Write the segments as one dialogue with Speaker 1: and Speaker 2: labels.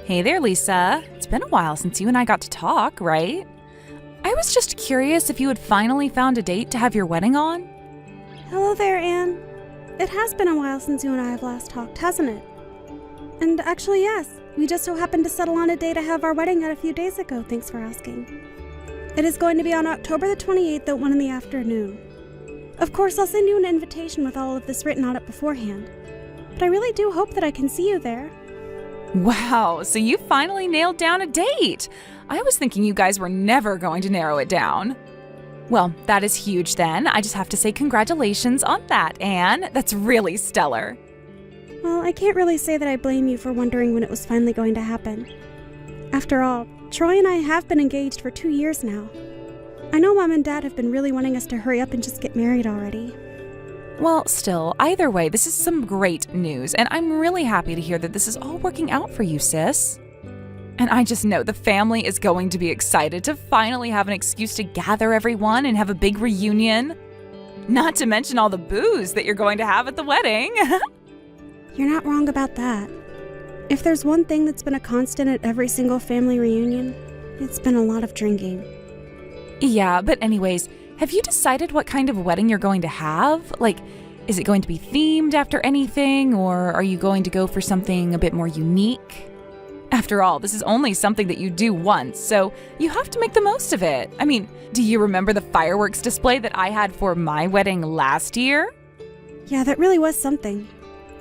Speaker 1: Hey there, Lisa. It's been a while since you and I got to talk, right? I was just curious if you had finally found a date to have your wedding on.
Speaker 2: Hello there, Anne. It has been a while since you and I have last talked, hasn't it? And actually, yes. We just so happened to settle on a day to have our wedding at a few days ago, thanks for asking. It is going to be on October the 28th at 1 in the afternoon. Of course, I'll send you an invitation with all of this written on it beforehand. But I really do hope that I can see you there.
Speaker 1: Wow, so you finally nailed down a date. I was thinking you guys were never going to narrow it down. Well, that is huge then. I just have to say congratulations on that, Anne. That's really stellar.
Speaker 2: Well, I can't really say that I blame you for wondering when it was finally going to happen. After all, Troy and I have been engaged for 2 years now. I know Mom and Dad have been really wanting us to hurry up and just get married already.
Speaker 1: Well, still, either way, this is some great news, and I'm really happy to hear that this is all working out for you, sis. And I just know the family is going to be excited to finally have an excuse to gather everyone and have a big reunion. Not to mention all the booze that you're going to have at the wedding.
Speaker 2: You're not wrong about that. If there's one thing that's been a constant at every single family reunion, it's been a lot of drinking.
Speaker 1: Yeah, but anyways, have you decided what kind of wedding you're going to have? Like, is it going to be themed after anything, or are you going to go for something a bit more unique? After all, this is only something that you do once, so you have to make the most of it. I mean, do you remember the fireworks display that I had for my wedding last year?
Speaker 2: Yeah, that really was something.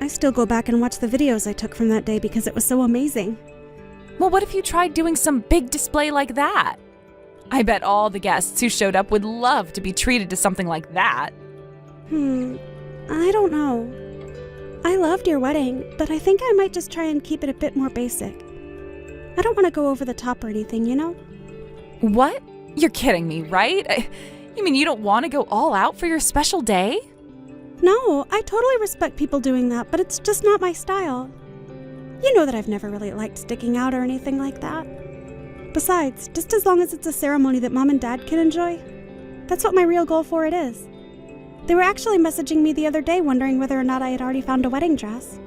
Speaker 2: I still go back and watch the videos I took from that day because it was so amazing.
Speaker 1: Well, what if you tried doing some big display like that? I bet all the guests who showed up would love to be treated to something like that.
Speaker 2: I don't know. I loved your wedding, but I think I might just try and keep it a bit more basic. I don't want to go over the top or anything, you know?
Speaker 1: What? You're kidding me, right? You mean you don't want to go all out for your special day?
Speaker 2: No, I totally respect people doing that, but it's just not my style. You know that I've never really liked sticking out or anything like that. Besides, just as long as it's a ceremony that Mom and Dad can enjoy, that's what my real goal for it is. They were actually messaging me the other day wondering whether or not I had already found a wedding dress.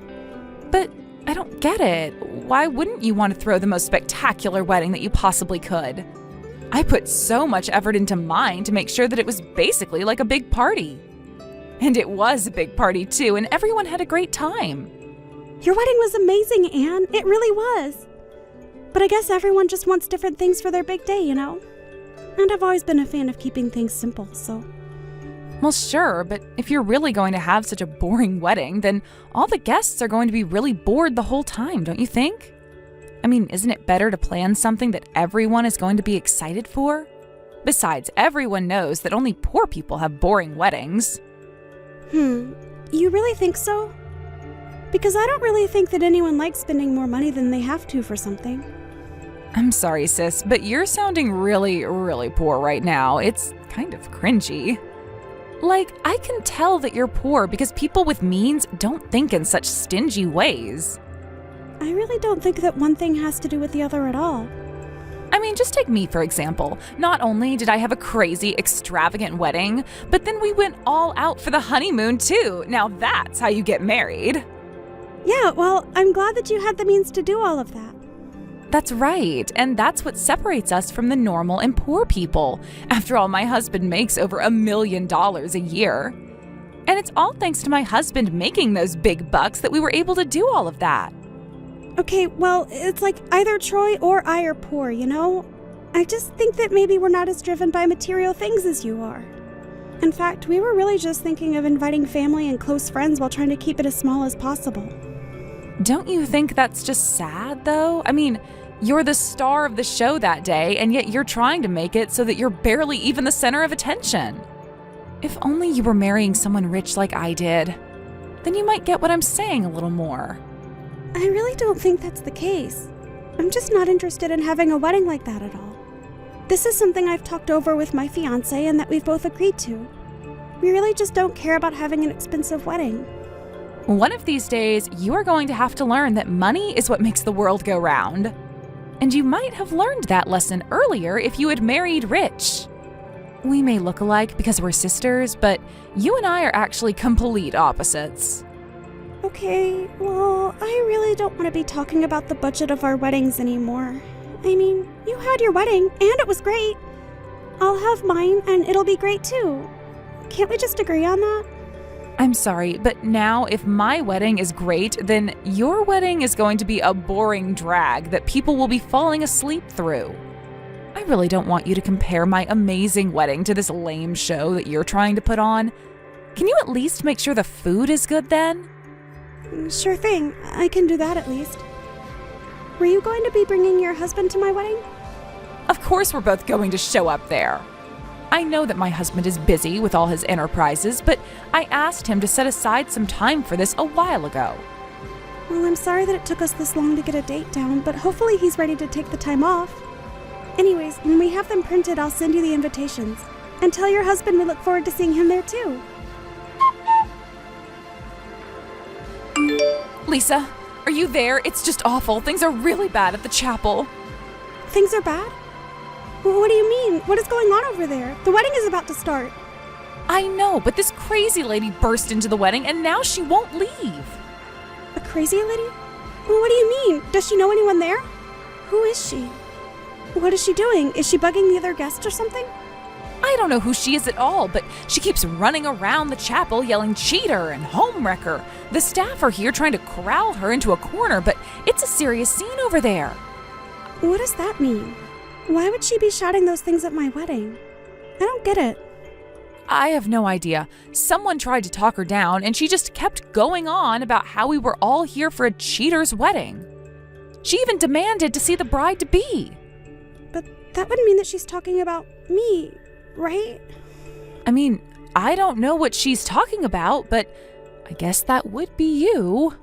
Speaker 1: But I don't get it. Why wouldn't you want to throw the most spectacular wedding that you possibly could? I put so much effort into mine to make sure that it was basically like a big party. And it was a big party too, and everyone had a great time.
Speaker 2: Your wedding was amazing, Anne. It really was. But I guess everyone just wants different things for their big day, you know? And I've always been a fan of keeping things simple, so...
Speaker 1: Well, sure, but if you're really going to have such a boring wedding, then all the guests are going to be really bored the whole time, don't you think? I mean, isn't it better to plan something that everyone is going to be excited for? Besides, everyone knows that only poor people have boring weddings.
Speaker 2: You really think so? Because I don't really think that anyone likes spending more money than they have to for something.
Speaker 1: I'm sorry, sis, but you're sounding really, really poor right now. It's kind of cringy. Like, I can tell that you're poor because people with means don't think in such stingy ways.
Speaker 2: I really don't think that one thing has to do with the other at all.
Speaker 1: I mean, just take me, for example. Not only did I have a crazy, extravagant wedding, but then we went all out for the honeymoon, too. Now that's how you get married.
Speaker 2: Yeah, well, I'm glad that you had the means to do all of that.
Speaker 1: That's right, and that's what separates us from the normal and poor people. After all, my husband makes over $1 million a year. And it's all thanks to my husband making those big bucks that we were able to do all of that.
Speaker 2: Okay, well, it's like either Troy or I are poor, you know? I just think that maybe we're not as driven by material things as you are. In fact, we were really just thinking of inviting family and close friends while trying to keep it as small as possible.
Speaker 1: Don't you think that's just sad, though? I mean, you're the star of the show that day, and yet you're trying to make it so that you're barely even the center of attention. If only you were marrying someone rich like I did, then you might get what I'm saying a little more.
Speaker 2: I really don't think that's the case. I'm just not interested in having a wedding like that at all. This is something I've talked over with my fiancé and that we've both agreed to. We really just don't care about having an expensive wedding.
Speaker 1: One of these days, you are going to have to learn that money is what makes the world go round. And you might have learned that lesson earlier if you had married rich. We may look alike because we're sisters, but you and I are actually complete opposites.
Speaker 2: Okay, well, I really don't want to be talking about the budget of our weddings anymore. I mean, you had your wedding, and it was great. I'll have mine, and it'll be great too. Can't we just agree on that?
Speaker 1: I'm sorry, but now if my wedding is great, then your wedding is going to be a boring drag that people will be falling asleep through. I really don't want you to compare my amazing wedding to this lame show that you're trying to put on. Can you at least make sure the food is good then?
Speaker 2: Sure thing. I can do that at least. Were you going to be bringing your husband to my wedding?
Speaker 1: Of course we're both going to show up there. I know that my husband is busy with all his enterprises, but I asked him to set aside some time for this a while ago.
Speaker 2: Well, I'm sorry that it took us this long to get a date down, but hopefully he's ready to take the time off. Anyways, when we have them printed, I'll send you the invitations. And tell your husband we look forward to seeing him there too.
Speaker 1: Lisa, are you there? It's just awful. Things are really bad at the chapel.
Speaker 2: Things are bad? What do you mean? What is going on over there? The wedding is about to start.
Speaker 1: I know, but this crazy lady burst into the wedding and now she won't leave.
Speaker 2: A crazy lady? What do you mean? Does she know anyone there? Who is she? What is she doing? Is she bugging the other guests or something?
Speaker 1: I don't know who she is at all, but she keeps running around the chapel yelling cheater and homewrecker. The staff are here trying to corral her into a corner, but it's a serious scene over there.
Speaker 2: What does that mean? Why would she be shouting those things at my wedding? I don't get it.
Speaker 1: I have no idea. Someone tried to talk her down, and she just kept going on about how we were all here for a cheater's wedding. She even demanded to see the bride-to-be.
Speaker 2: But that would mean that she's talking about me, right?
Speaker 1: I mean, I don't know what she's talking about, but I guess that would be you.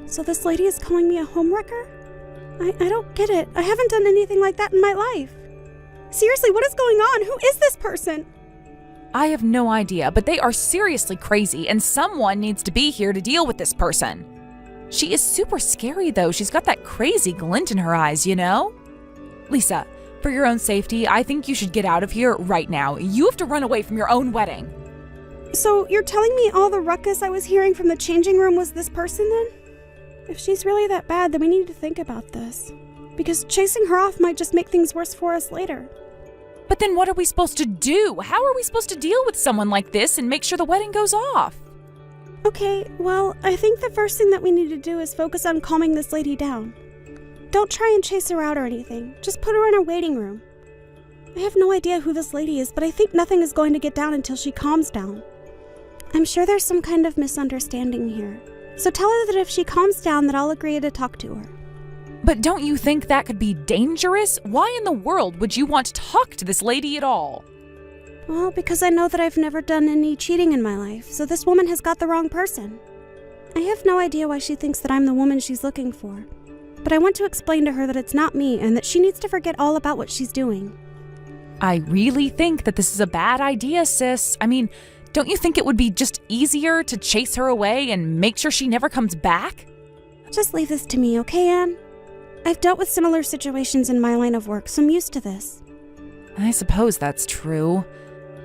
Speaker 2: So this lady is calling me a homewrecker? I don't get it. I haven't done anything like that in my life. Seriously, what is going on? Who is this person?
Speaker 1: I have no idea, but they are seriously crazy, and someone needs to be here to deal with this person. She is super scary, though. She's got that crazy glint in her eyes, you know? Lisa, for your own safety, I think you should get out of here right now. You have to run away from your own wedding.
Speaker 2: So you're telling me all the ruckus I was hearing from the changing room was this person then? If she's really that bad, then we need to think about this. Because chasing her off might just make things worse for us later.
Speaker 1: But then what are we supposed to do? How are we supposed to deal with someone like this and make sure the wedding goes off?
Speaker 2: Okay, well, I think the first thing that we need to do is focus on calming this lady down. Don't try and chase her out or anything. Just put her in a waiting room. I have no idea who this lady is, but I think nothing is going to get down until she calms down. I'm sure there's some kind of misunderstanding here. So tell her that if she calms down that I'll agree to talk to her.
Speaker 1: But don't you think that could be dangerous? Why in the world would you want to talk to this lady at all?
Speaker 2: Well, because I know that I've never done any cheating in my life, so this woman has got the wrong person. I have no idea why she thinks that I'm the woman she's looking for. But I want to explain to her that it's not me and that she needs to forget all about what she's doing.
Speaker 1: I really think that this is a bad idea, sis. I mean, don't you think it would be just easier to chase her away and make sure she never comes back?
Speaker 2: Just leave this to me, okay, Anne? I've dealt with similar situations in my line of work, so I'm used to this.
Speaker 1: I suppose that's true.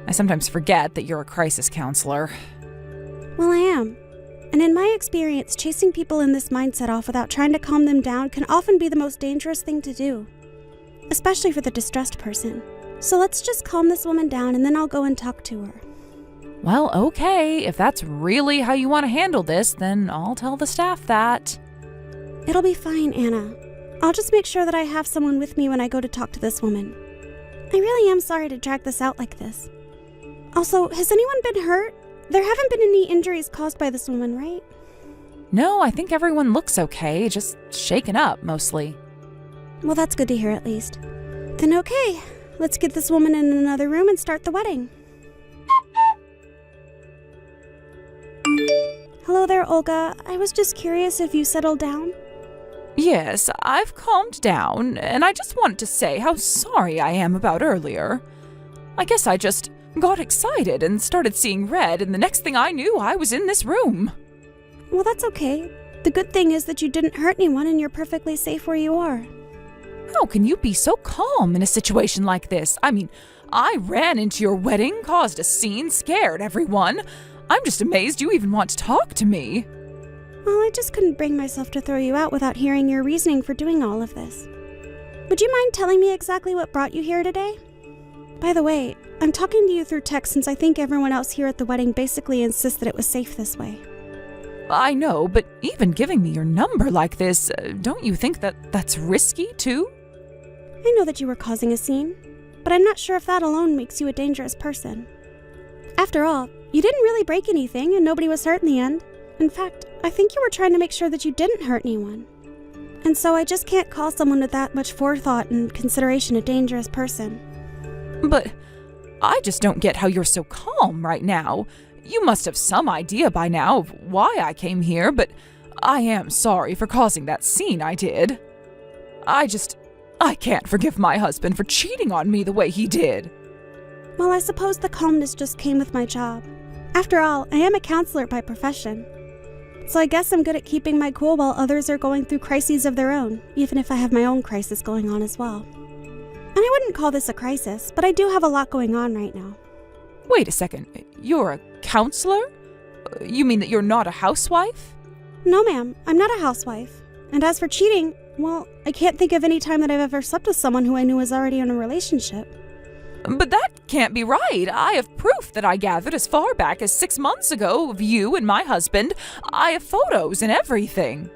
Speaker 1: I sometimes forget that you're a crisis counselor.
Speaker 2: Well, I am. And in my experience, chasing people in this mindset off without trying to calm them down can often be the most dangerous thing to do. Especially for the distressed person. So let's just calm this woman down and then I'll go and talk to her.
Speaker 1: Well, okay. If that's really how you want to handle this, then I'll tell the staff that.
Speaker 2: It'll be fine, Anna. I'll just make sure that I have someone with me when I go to talk to this woman. I really am sorry to drag this out like this. Also, has anyone been hurt? There haven't been any injuries caused by this woman, right?
Speaker 1: No, I think everyone looks okay, just shaken up mostly.
Speaker 2: Well, that's good to hear at least. Then okay, let's get this woman in another room and start the wedding. Hello there, Olga. I was just curious if you settled down.
Speaker 1: Yes, I've calmed down, and I just wanted to say how sorry I am about earlier. I guess I just got excited and started seeing red, and the next thing I knew, I was in this room.
Speaker 2: Well, that's okay. The good thing is that you didn't hurt anyone and you're perfectly safe where you are.
Speaker 1: How can you be so calm in a situation like this? I mean, I ran into your wedding, caused a scene, scared everyone. I'm just amazed you even want to talk to me.
Speaker 2: Well, I just couldn't bring myself to throw you out without hearing your reasoning for doing all of this. Would you mind telling me exactly what brought you here today? By the way, I'm talking to you through text since I think everyone else here at the wedding basically insists that it was safe this way.
Speaker 1: I know, but even giving me your number like this, don't you think that's risky, too?
Speaker 2: I know that you were causing a scene, but I'm not sure if that alone makes you a dangerous person. After all, you didn't really break anything and nobody was hurt in the end. In fact, I think you were trying to make sure that you didn't hurt anyone. And so I just can't call someone with that much forethought and consideration a dangerous person.
Speaker 1: But I just don't get how you're so calm right now. You must have some idea by now of why I came here, but I am sorry for causing that scene I did. I can't forgive my husband for cheating on me the way he did.
Speaker 2: Well, I suppose the calmness just came with my job. After all, I am a counselor by profession. So I guess I'm good at keeping my cool while others are going through crises of their own, even if I have my own crisis going on as well. And I wouldn't call this a crisis, but I do have a lot going on right now.
Speaker 1: Wait a second, you're a counselor? You mean that you're not a housewife?
Speaker 2: No, ma'am, I'm not a housewife. And as for cheating, well, I can't think of any time that I've ever slept with someone who I knew was already in a relationship.
Speaker 1: But that can't be right. I have proof that I gathered as far back as 6 months ago of you and my husband. I have photos and everything.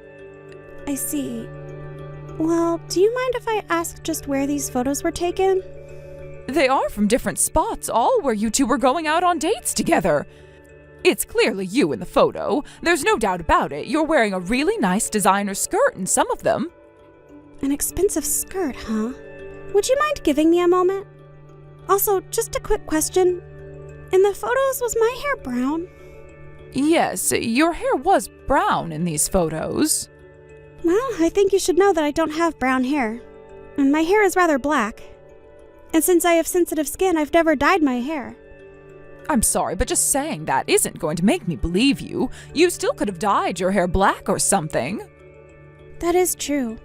Speaker 2: I see. Well, do you mind if I ask just where these photos were taken?
Speaker 1: They are from different spots, all where you two were going out on dates together. It's clearly you in the photo. There's no doubt about it. You're wearing a really nice designer skirt in some of them.
Speaker 2: An expensive skirt, huh? Would you mind giving me a moment? Also, just a quick question. In the photos, was my hair brown?
Speaker 1: Yes, your hair was brown in these photos.
Speaker 2: Well, I think you should know that I don't have brown hair. And my hair is rather black. And since I have sensitive skin, I've never dyed my hair.
Speaker 1: I'm sorry, but just saying that isn't going to make me believe you. You still could have dyed your hair black or something.
Speaker 2: That is true.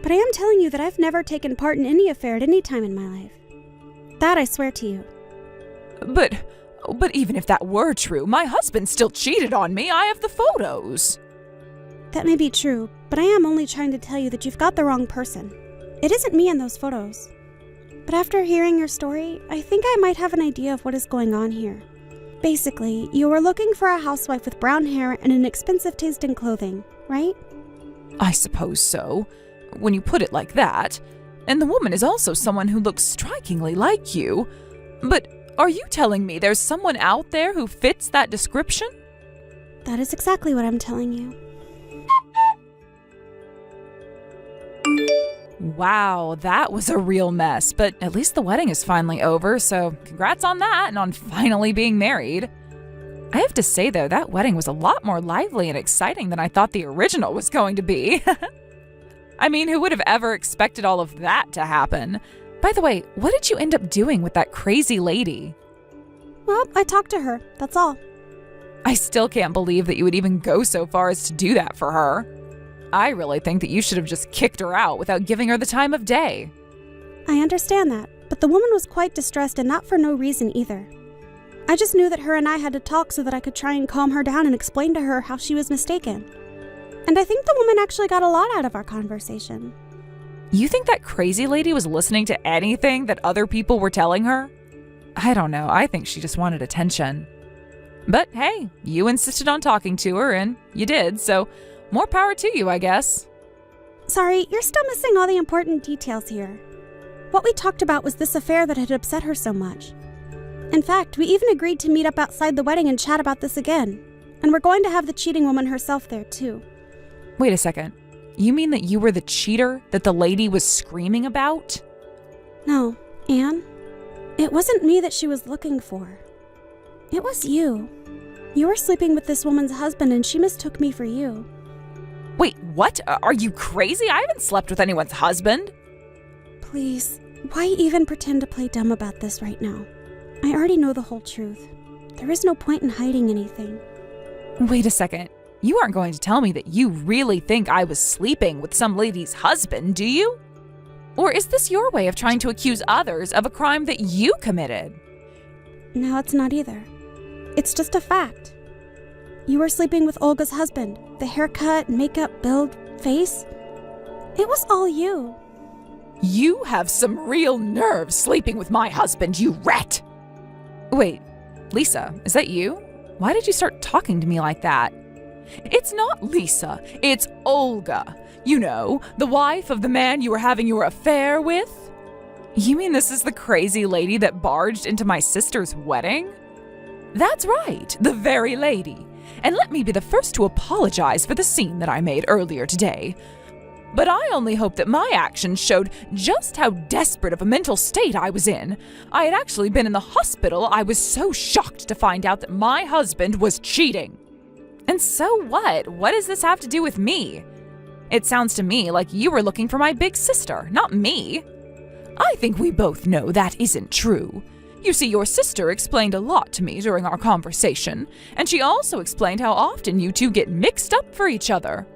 Speaker 2: But I am telling you that I've never taken part in any affair at any time in my life. That I swear to you.
Speaker 1: But even if that were true, my husband still cheated on me. I have the photos.
Speaker 2: That may be true, but I am only trying to tell you that you've got the wrong person. It isn't me in those photos. But after hearing your story, I think I might have an idea of what is going on here. Basically, you were looking for a housewife with brown hair and an expensive taste in clothing, right?
Speaker 1: I suppose so, when you put it like that. And the woman is also someone who looks strikingly like you. But are you telling me there's someone out there who fits that description?
Speaker 2: That is exactly what I'm telling you.
Speaker 1: Wow, that was a real mess, but at least the wedding is finally over, so congrats on that and on finally being married. I have to say, though, that wedding was a lot more lively and exciting than I thought the original was going to be. I mean, who would have ever expected all of that to happen? By the way, what did you end up doing with that crazy lady?
Speaker 2: Well, I talked to her, that's all.
Speaker 1: I still can't believe that you would even go so far as to do that for her. I really think that you should have just kicked her out without giving her the time of day.
Speaker 2: I understand that, but the woman was quite distressed and not for no reason either. I just knew that her and I had to talk so that I could try and calm her down and explain to her how she was mistaken. And I think the woman actually got a lot out of our conversation.
Speaker 1: You think that crazy lady was listening to anything that other people were telling her? I don't know, I think she just wanted attention. But hey, you insisted on talking to her and you did, so more power to you, I guess.
Speaker 2: Sorry, you're still missing all the important details here. What we talked about was this affair that had upset her so much. In fact, we even agreed to meet up outside the wedding and chat about this again. And we're going to have the cheating woman herself there, too.
Speaker 1: Wait a second. You mean that you were the cheater that the lady was screaming about?
Speaker 2: No, Anne. It wasn't me that she was looking for. It was you. You were sleeping with this woman's husband and she mistook me for you.
Speaker 1: Wait, what? Are you crazy? I haven't slept with anyone's husband.
Speaker 2: Please, why even pretend to play dumb about this right now? I already know the whole truth. There is no point in hiding anything.
Speaker 1: Wait a second. You aren't going to tell me that you really think I was sleeping with some lady's husband, do you? Or is this your way of trying to accuse others of a crime that you committed?
Speaker 2: No, it's not either. It's just a fact. You were sleeping with Olga's husband. The haircut, makeup, build, face. It was all you.
Speaker 1: You have some real nerve sleeping with my husband, you rat! Wait, Lisa, is that you? Why did you start talking to me like that? It's not Lisa, it's Olga. You know, the wife of the man you were having your affair with? You mean this is the crazy lady that barged into my sister's wedding? That's right, the very lady. And let me be the first to apologize for the scene that I made earlier today. But I only hope that my actions showed just how desperate of a mental state I was in. I had actually been in the hospital. I was so shocked to find out that my husband was cheating. And so what? What does this have to do with me? It sounds to me like you were looking for my big sister, not me. I think we both know that isn't true. You see, your sister explained a lot to me during our conversation, and she also explained how often you two get mixed up for each other.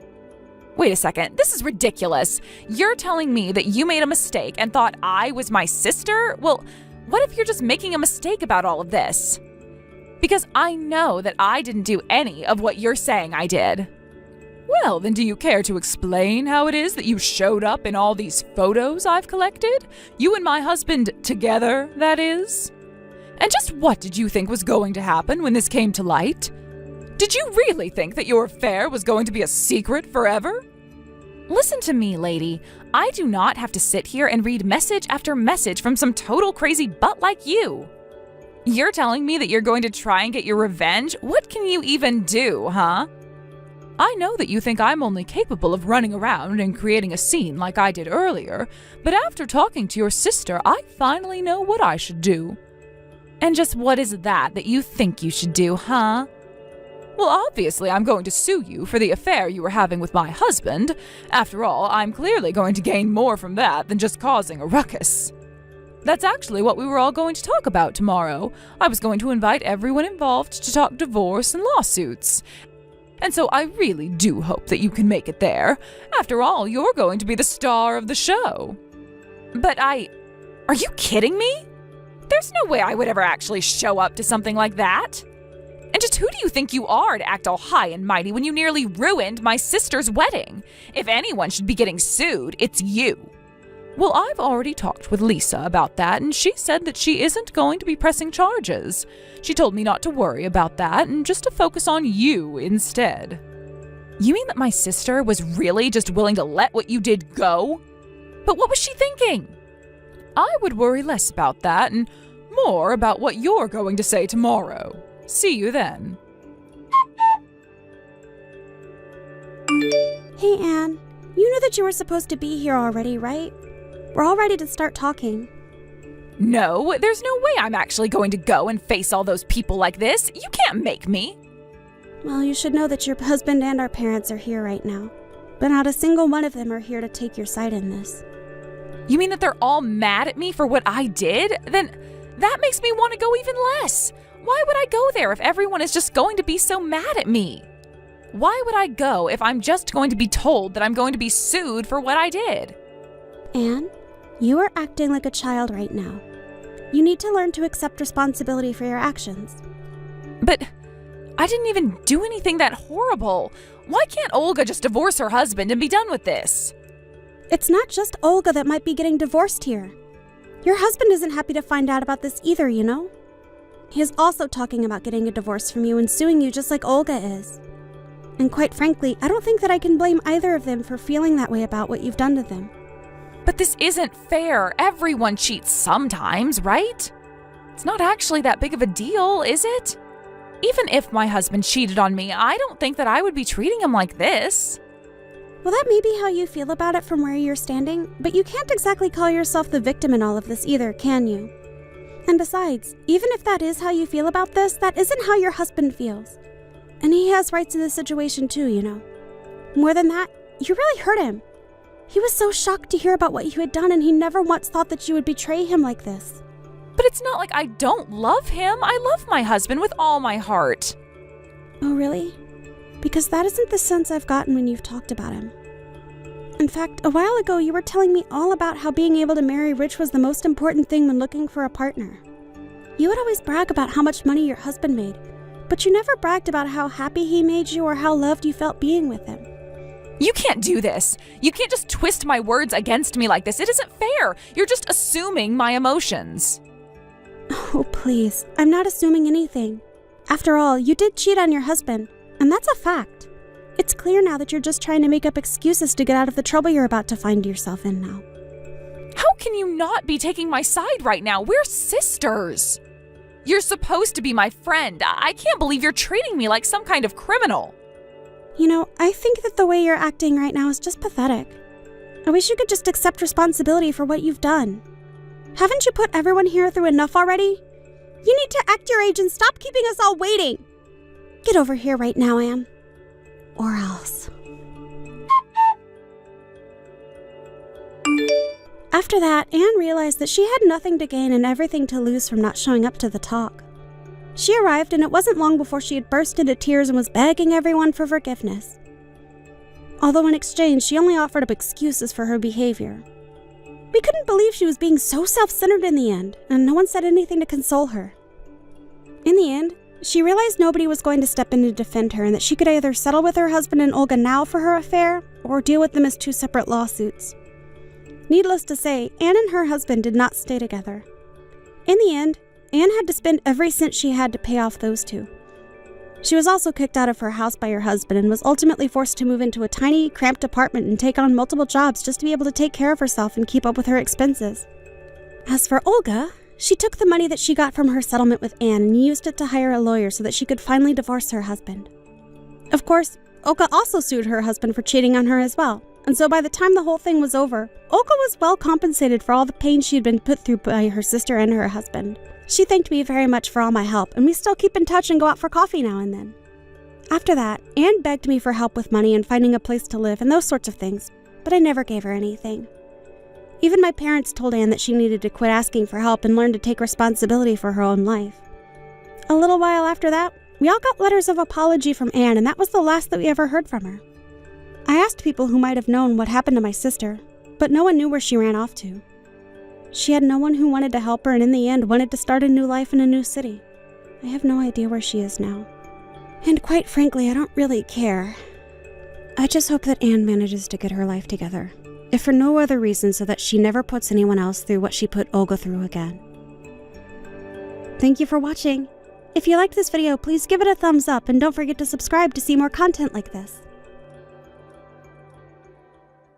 Speaker 1: Wait a second, this is ridiculous. You're telling me that you made a mistake and thought I was my sister? Well, what if you're just making a mistake about all of this? Because I know that I didn't do any of what you're saying I did. Well, then do you care to explain how it is that you showed up in all these photos I've collected? You and my husband together, that is? And just what did you think was going to happen when this came to light? Did you really think that your affair was going to be a secret forever? Listen to me, lady. I do not have to sit here and read message after message from some total crazy butt like you. You're telling me that you're going to try and get your revenge? What can you even do, huh? I know that you think I'm only capable of running around and creating a scene like I did earlier, but after talking to your sister, I finally know what I should do. And just what is that you think you should do, huh? Well, obviously, I'm going to sue you for the affair you were having with my husband. After all, I'm clearly going to gain more from that than just causing a ruckus. That's actually what we were all going to talk about tomorrow. I was going to invite everyone involved to talk divorce and lawsuits. And so I really do hope that you can make it there. After all, you're going to be the star of the show. But are you kidding me? There's no way I would ever actually show up to something like that. And just who do you think you are to act all high and mighty when you nearly ruined my sister's wedding? If anyone should be getting sued, it's you. Well, I've already talked with Lisa about that, and she said that she isn't going to be pressing charges. She told me not to worry about that and just to focus on you instead. You mean that my sister was really just willing to let what you did go? But what was she thinking? I would worry less about that and more about what you're going to say tomorrow. See you then.
Speaker 2: Hey, Anne. You know that you were supposed to be here already, right? We're all ready to start talking.
Speaker 1: No, there's no way I'm actually going to go and face all those people like this. You can't make me.
Speaker 2: Well, you should know that your husband and our parents are here right now. But not a single one of them are here to take your side in this.
Speaker 1: You mean that they're all mad at me for what I did? Then that makes me want to go even less. Why would I go there if everyone is just going to be so mad at me? Why would I go if I'm just going to be told that I'm going to be sued for what I did?
Speaker 2: Anne, you are acting like a child right now. You need to learn to accept responsibility for your actions.
Speaker 1: But I didn't even do anything that horrible. Why can't Olga just divorce her husband and be done with this?
Speaker 2: It's not just Olga that might be getting divorced here. Your husband isn't happy to find out about this either, you know? He is also talking about getting a divorce from you and suing you just like Olga is. And quite frankly, I don't think that I can blame either of them for feeling that way about what you've done to them.
Speaker 1: But this isn't fair. Everyone cheats sometimes, right? It's not actually that big of a deal, is it? Even if my husband cheated on me, I don't think that I would be treating him like this.
Speaker 2: Well, that may be how you feel about it from where you're standing, but you can't exactly call yourself the victim in all of this either, can you? And besides, even if that is how you feel about this, that isn't how your husband feels. And he has rights in this situation too, you know. More than that, you really hurt him. He was so shocked to hear about what you had done, and he never once thought that you would betray him like this.
Speaker 1: But it's not like I don't love him. I love my husband with all my heart.
Speaker 2: Oh, really? Because that isn't the sense I've gotten when you've talked about him. In fact, a while ago you were telling me all about how being able to marry rich was the most important thing when looking for a partner. You would always brag about how much money your husband made, but you never bragged about how happy he made you or how loved you felt being with him.
Speaker 1: You can't do this. You can't just twist my words against me like this. It isn't fair. You're just assuming my emotions.
Speaker 2: Oh, please. I'm not assuming anything. After all, you did cheat on your husband, and that's a fact. It's clear now that you're just trying to make up excuses to get out of the trouble you're about to find yourself in now.
Speaker 1: How can you not be taking my side right now? We're sisters. You're supposed to be my friend. I can't believe you're treating me like some kind of criminal.
Speaker 2: You know, I think that the way you're acting right now is just pathetic. I wish you could just accept responsibility for what you've done. Haven't you put everyone here through enough already? You need to act your age and stop keeping us all waiting. Get over here right now, Anne. Or else. After that, Anne realized that she had nothing to gain and everything to lose from not showing up to the talk. She arrived, and it wasn't long before she had burst into tears and was begging everyone for forgiveness. Although in exchange, she only offered up excuses for her behavior. We couldn't believe she was being so self-centered in the end, and no one said anything to console her. In the end, she realized nobody was going to step in to defend her and that she could either settle with her husband and Olga now for her affair or deal with them as two separate lawsuits. Needless to say, Anne and her husband did not stay together. In the end, Anne had to spend every cent she had to pay off those two. She was also kicked out of her house by her husband and was ultimately forced to move into a tiny, cramped apartment and take on multiple jobs just to be able to take care of herself and keep up with her expenses. As for Olga, she took the money that she got from her settlement with Anne and used it to hire a lawyer so that she could finally divorce her husband. Of course, Olga also sued her husband for cheating on her as well, and so by the time the whole thing was over, Olga was well compensated for all the pain she had been put through by her sister and her husband. She thanked me very much for all my help, and we still keep in touch and go out for coffee now and then. After that, Anne begged me for help with money and finding a place to live and those sorts of things, but I never gave her anything. Even my parents told Anne that she needed to quit asking for help and learn to take responsibility for her own life. A little while after that, we all got letters of apology from Anne, and that was the last that we ever heard from her. I asked people who might have known what happened to my sister, but no one knew where she ran off to. She had no one who wanted to help her, and in the end wanted to start a new life in a new city. I have no idea where she is now. And quite frankly, I don't really care. I just hope that Anne manages to get her life together, if for no other reason so that she never puts anyone else through what she put Olga through again. Thank you for watching. If you liked this video, please give it a thumbs up and don't forget to subscribe to see more content like this.